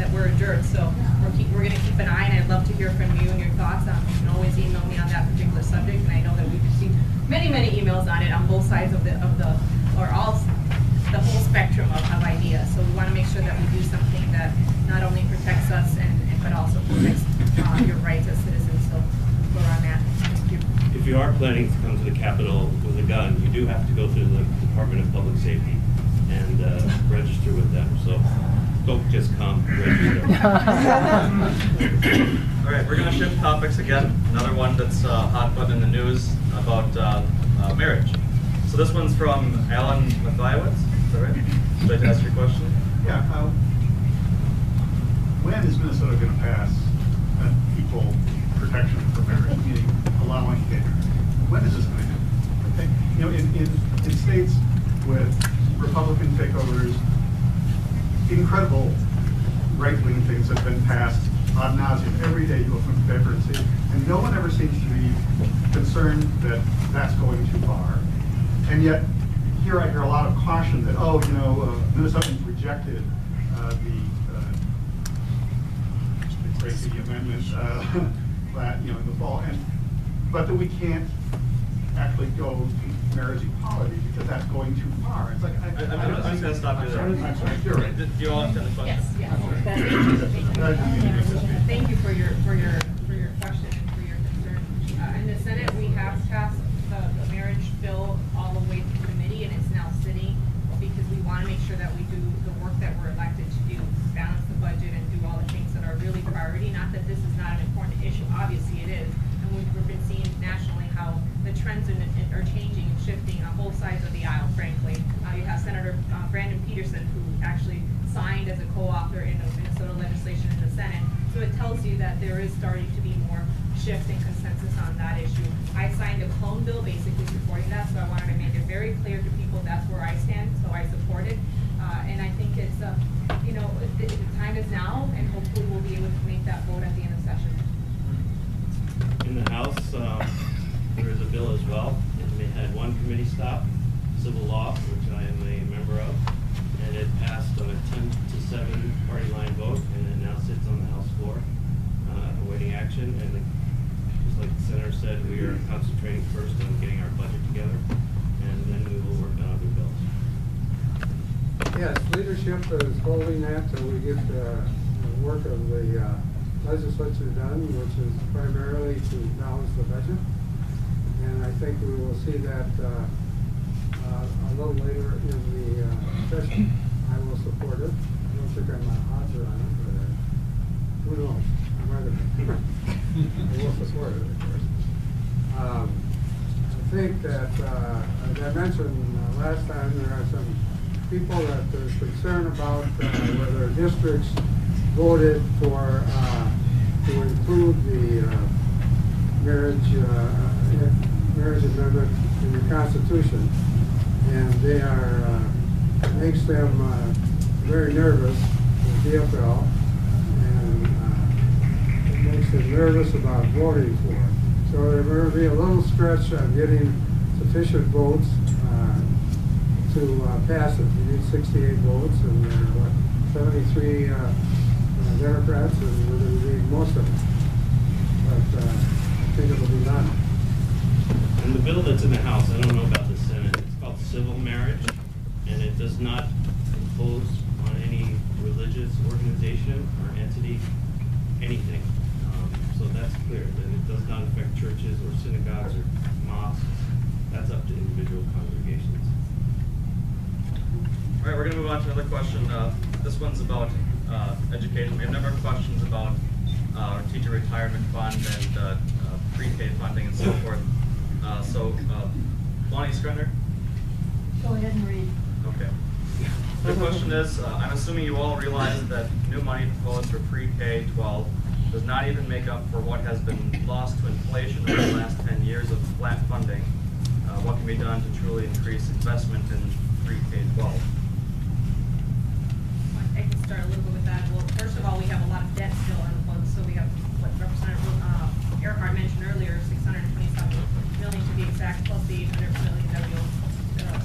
that we're adjourned. So we're going to keep an eye, and I'd love to hear from you and your thoughts. You can always email me on that particular subject, and I know that we've received many emails on it on both sides of the whole spectrum of ideas. So we want to make sure that we do something that not only protects us but also protects your rights as citizens. So we're on that. Thank you. If you are planning to come to the Capitol with a gun, you do have to go through the Department of Public Safety and register with them. So don't just come, register. All right, we're going to shift topics again. Another one that's hot button in the news about marriage. So this one's from Alan Mathiewicz. Is that right? Would you like to ask your question? Yeah. When is Minnesota going to pass equal protection for marriage, meaning allowing gay marriage? When is this going to happen? Okay. You know, in states with Republican takeovers, incredible right-wing things have been passed ad nauseum. Every day you open the paper and see, and no one ever seems to be concerned that that's going too far. And yet, here I hear a lot of caution that, oh, you know, Minnesotans rejected the amendment, you know, in the fall, but that we can't actually go to marriage equality because that's going too far. It's like I'm just going to stop you there. I'm sorry. You're right. Do you all understand the question? Yes. Thank you for your question and for your concern. In the Senate, we have passed the marriage bill all the way to committee, and it's now sitting because we want to make sure that we do the work that we're elected to do, balance the budget and do all the things that are really priority. Not that this is not an important issue, obviously it is, and we've been seeing nationally how the trends are changing and shifting on both sides of the aisle, frankly. You have Senator Brandon Peterson, who actually signed as a co-author in the Minnesota legislation in the Senate. So it tells you that there is starting to be more shift and consensus on that issue. I signed a clone bill basically supporting that, so I wanted to make it very clear to people that's where I stand, so I support it. And I think it's, you know, the time is now, and hopefully we'll be able to make that vote at the end of session. In the House, there is a bill as well. It had one committee stop, civil law, which I am a member of, and it passed on a 10-7 party line vote, and it now sits on the House floor, awaiting action. And just like the Senator said, we are concentrating first on getting our budget together, and then we will work on other bills. Yes, leadership is holding that till we get the work of the legislature done, which is primarily to balance the budget. And I think we will see that a little later in the session. I will support it. I don't think I'm an author on it, but who knows? I will support it, of course. I think that, as I mentioned last time, there are some people that there's concern about whether districts voted for to include the marriage amendment in the Constitution, and they are it makes them very nervous, the DFL, and it makes them nervous about voting for it. So there will be a little stretch of getting sufficient votes to pass it. You need 68 votes, and there are, what, 73 Democrats, and we're going to need most of them. But I think it'll be done. And the bill that's in the House, I don't know about the Senate, it's called civil marriage, and it does not impose on any religious organization or entity anything. So that's clear, that it does not affect churches or synagogues or mosques. That's up to individual congregations. All right, we're going to move on to another question. This one's about education. We have a number of questions about our teacher retirement fund and pre-K funding and so forth. Lonnie Skrenner? Go ahead and read. Okay. The question is, I'm assuming you all realize that new money proposed for pre-K-12 does not even make up for what has been lost to inflation over the last 10 years of flat funding. What can be done to truly increase investment in pre-K-12? I can start a little bit with that. Well, first of all, we have a lot of debt still on the books, so we have what Representative Erhardt mentioned earlier, $627 million to be exact, plus the $800 million that we'll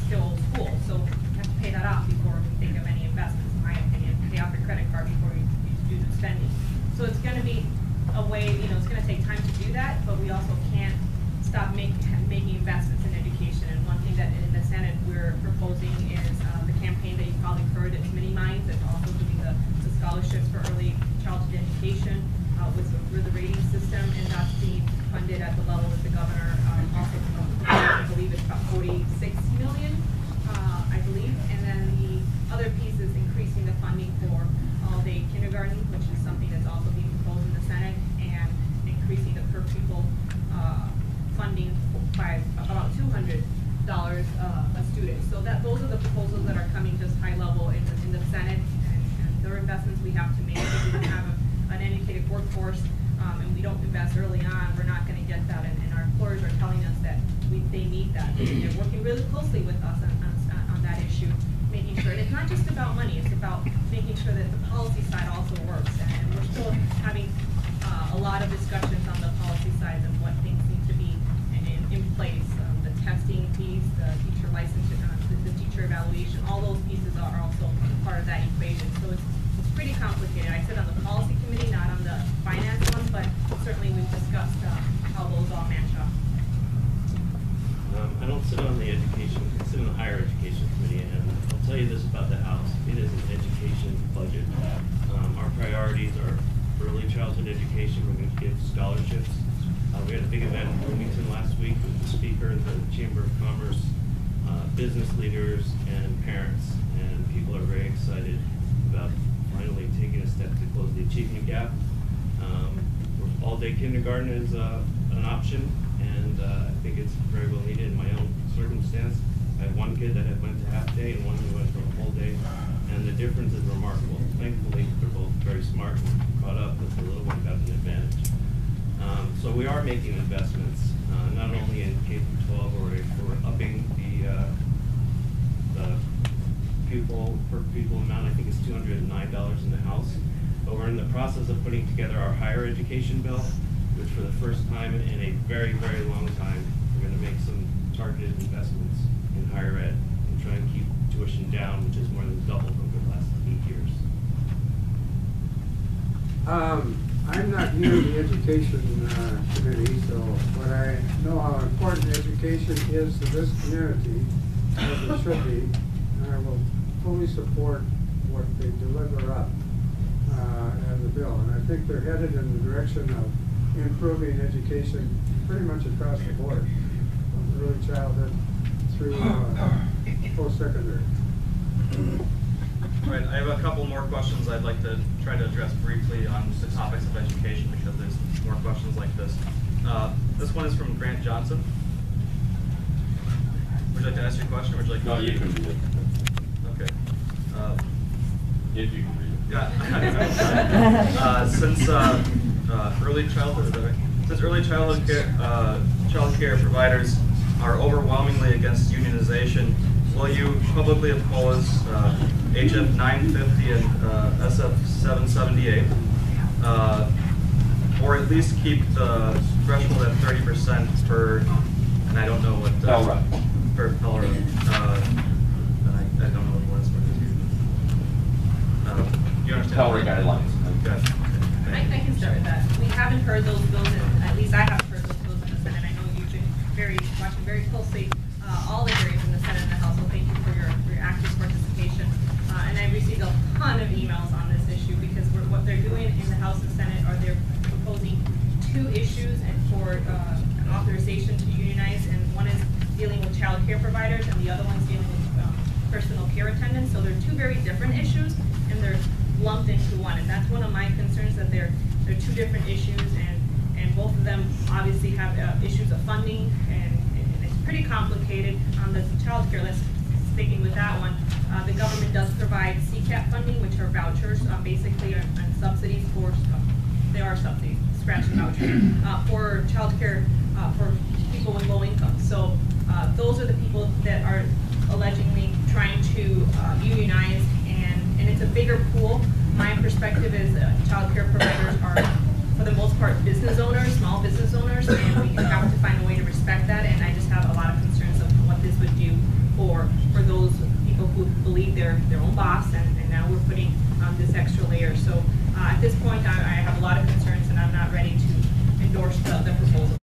still school. So we have to pay that off before we think of any investments, in my opinion. Pay off your credit card before you do stop making investments in education. And one thing that in the Senate we're proposing is the campaign that you probably heard, it's Mini Minds. It's also doing the scholarships for early childhood education with the rating system, and that's being funded at the level that the governor also, I believe it's about 46 million, I believe. And then the other piece is increasing the funding for all-day kindergarten, which is something that's also being proposed in the Senate, and increasing the per pupil funding by about $200 a student. So those are the proposals that are coming just high level in the Senate, and there are investments we have to make. If we don't have an educated workforce and we don't invest early on, we're not going to get that. And our employers are telling us that they need that. They're working really closely with us on that issue, making sure. And it's not just about money; it's about making sure that the policy side also works. And we're still having a lot of discussions on the policy side and what things need to be in place. The testing piece, the teacher licensure, the teacher evaluation, all those pieces are also part of that equation. So it's pretty complicated. I sit on the policy committee, not on the finance one, but certainly we've discussed how those all match up. I don't sit on the education, I sit on the higher education committee, and I'll tell you this about the House. It is an education budget. Our priorities are early childhood education. We're going to give scholarships. We had a big event in Bloomington last week with the speaker, the Chamber of Commerce, business leaders, and parents. And people are very excited about finally taking a step to close the achievement gap. All-day kindergarten is an option, and I think it's very well needed in my own circumstance. I had one kid that had went to half day and one who went for a whole day, and the difference is remarkable. Thankfully, they're both very smart and caught up, but the little one got an advantage. So we are making investments, not only in K-12, we're upping the pupil per pupil amount. I think it's $209 in the House. But we're in the process of putting together our higher education bill, which for the first time in a very, very long time, we're going to make some targeted investments in higher ed and try and keep tuition down, which is more than doubled over the last 8 years. I'm not new to the education committee, but I know how important education is to this community, as it should be, and I will fully support what they deliver up as a bill. And I think they're headed in the direction of improving education pretty much across the board, from early childhood through post-secondary. All right, I have a couple more questions I'd like to try to address briefly on the topics of education, because there's more questions like this. This one is from Grant Johnson. Would you like to ask your question, or would you like to? No, you can read it. Okay. If you can read it. Yeah. Since early childhood, is that right? Since early childhood care, child care providers are overwhelmingly against unionization, will you publicly oppose HF 950 and SF 778, or at least keep the threshold at 30% per, and I don't know what Pell Rep. Per Pell Rep. I don't know what it's for. You understand? Pell Rep guidelines. Gotcha. I can start with that. We haven't heard those bills, at least I haven't heard those bills in the Senate. I know you've been watching very closely all the hearings in the Senate and the House, so thank you for your active participation. And I received a ton of emails on this issue, because what they're doing in the House and Senate are they're proposing two issues and for authorization to unionize, and one is dealing with child care providers and the other one's dealing with personal care attendants. So they're two very different issues, and they're lumped into one, and that's one of my concerns, that they're two different issues, and both of them obviously have issues of funding, and it's pretty complicated. On the child care, sticking with that one, the government does provide CCAP funding, which are vouchers, basically, and subsidies for, they are subsidies, scratch and vouchers, for child care for people with low income. So those are the people that are allegedly trying to unionize, and it's a bigger pool. My perspective is child care providers are, for the most part, business owners, small business owners, and we have to find a way to respect that. And I just have a lot of concerns of what this would do for those people who believe they're their own boss, and now we're putting this extra layer. So at this point, I have a lot of concerns, and I'm not ready to endorse the proposal.